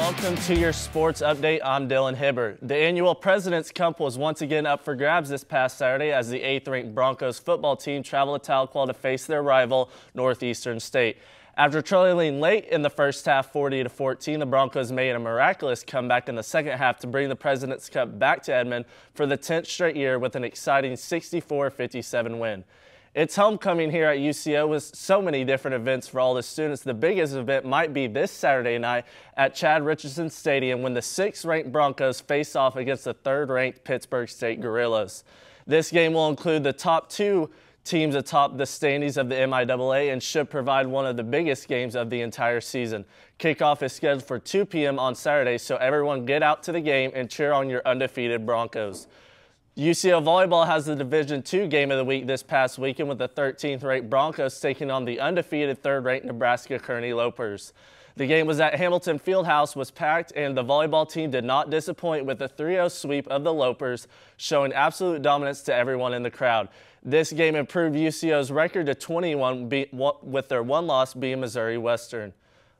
Welcome to your sports update. I'm Dylan Hibbard. The annual President's Cup was once again up for grabs this past Saturday as the 8th-ranked Broncos football team traveled to Tahlequah to face their rival, Northeastern State. After trailing late in the first half 40-14, the Broncos made a miraculous comeback in the second half to bring the President's Cup back to Edmond for the 10th straight year with an exciting 64-57 win. It's homecoming here at UCO with so many different events for all the students. The biggest event might be this Saturday night at Chad Richardson Stadium when the 6th-ranked Broncos face off against the 3rd-ranked Pittsburgh State Gorillas. This game will include the top 2 teams atop the standings of the MIAA and should provide one of the biggest games of the entire season. Kickoff is scheduled for 2 p.m. on Saturday, so everyone get out to the game and cheer on your undefeated Broncos. UCO Volleyball has the Division II Game of the Week this past weekend with the 13th-ranked Broncos taking on the undefeated 3rd-ranked Nebraska Kearney Lopers. The game was at Hamilton Fieldhouse, was packed, and the volleyball team did not disappoint with a 3-0 sweep of the Lopers, showing absolute dominance to everyone in the crowd. This game improved UCO's record to 21, with their one loss being Missouri Western.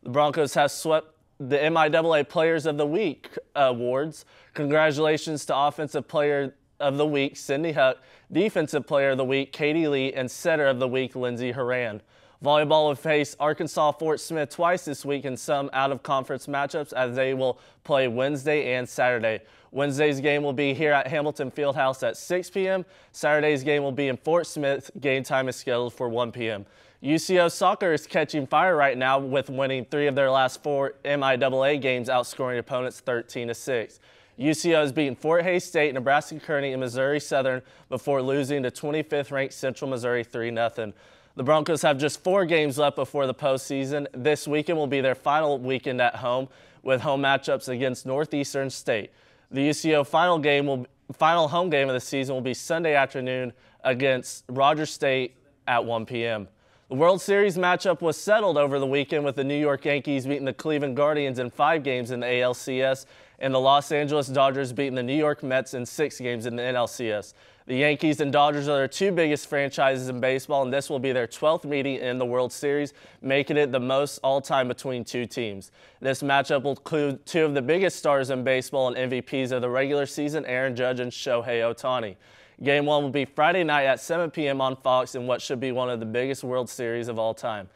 The Broncos have swept the MIAA Players of the Week awards. Congratulations to Offensive Player of the Week, Sydney Huck, Defensive Player of the Week, Katie Lee, and Setter of the Week, Lindsey Horan. Volleyball will face Arkansas Fort Smith twice this week in some out-of-conference matchups as they will play Wednesday and Saturday. Wednesday's game will be here at Hamilton Fieldhouse at 6 p.m. Saturday's game will be in Fort Smith. Game time is scheduled for 1 p.m. UCO soccer is catching fire right now with winning 3 of their last 4 MIAA games, outscoring opponents 13-6. UCO has beaten Fort Hays State, Nebraska Kearney, and Missouri Southern before losing to 25th-ranked Central Missouri 3-0. The Broncos have just 4 games left before the postseason. This weekend will be their final weekend at home with home matchups against Northeastern State. The UCO final home game of the season will be Sunday afternoon against Rogers State at 1 p.m. The World Series matchup was settled over the weekend with the New York Yankees beating the Cleveland Guardians in 5 games in the ALCS and the Los Angeles Dodgers beating the New York Mets in 6 games in the NLCS. The Yankees and Dodgers are their 2 biggest franchises in baseball, and this will be their 12th meeting in the World Series, making it the most all-time between 2 teams. This matchup will include 2 of the biggest stars in baseball and MVPs of the regular season, Aaron Judge and Shohei Ohtani. Game 1 will be Friday night at 7 p.m. on Fox in what should be one of the biggest World Series of all time.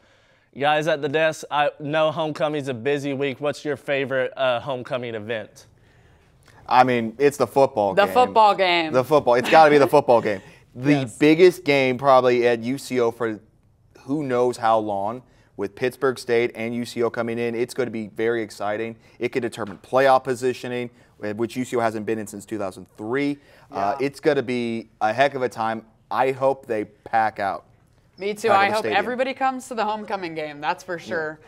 Guys at the desk, I know homecoming's a busy week. What's your favorite homecoming event? I mean, it's the football game. The football game. The football. It's got to be the football game. The biggest game probably at UCO for who knows how long, with Pittsburgh State and UCO coming in. It's going to be very exciting. It could determine playoff positioning, which UCO hasn't been in since 2003. Yeah. It's going to be a heck of a time. I hope they pack out. Me too. I hope everybody comes to the homecoming game. That's for sure. Yeah.